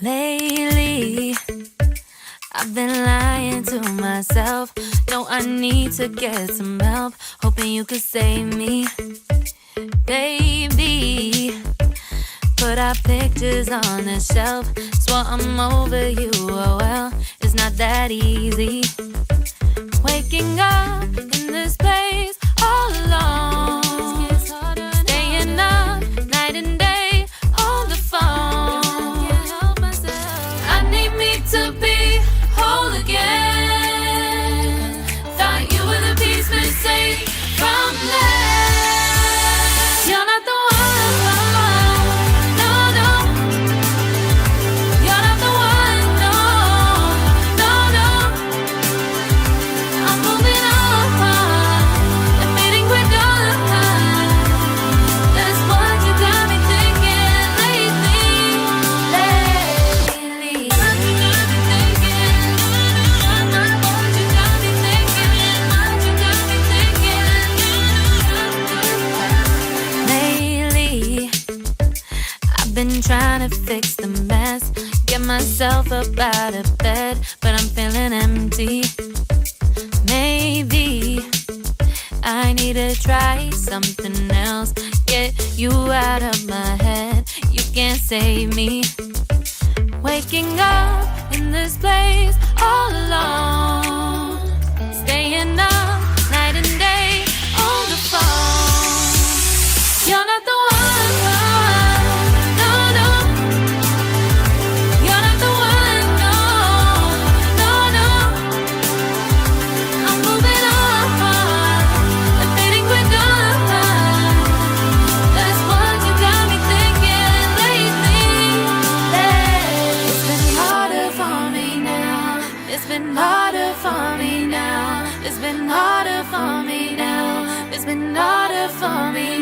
Lately, I've been lying to myself. No, I need to get some help. Hoping you could save me, baby. Put our pictures on the shelf. Swore I'm over you, oh well, it's not that easy. Waking up in this place all alone. Staying up night and day on the phone. I need me to be whole again. Thought you were the piece missing from last. You're not the been trying to fix the mess, get myself up out of bed, but I'm feeling empty. Maybe I need to try something else, get you out of my head. You can't save me. Waking up in this place all alone, staying up night and day on the phone. You're not the one. It's been harder for me now. It's been harder for me now. It's been harder for me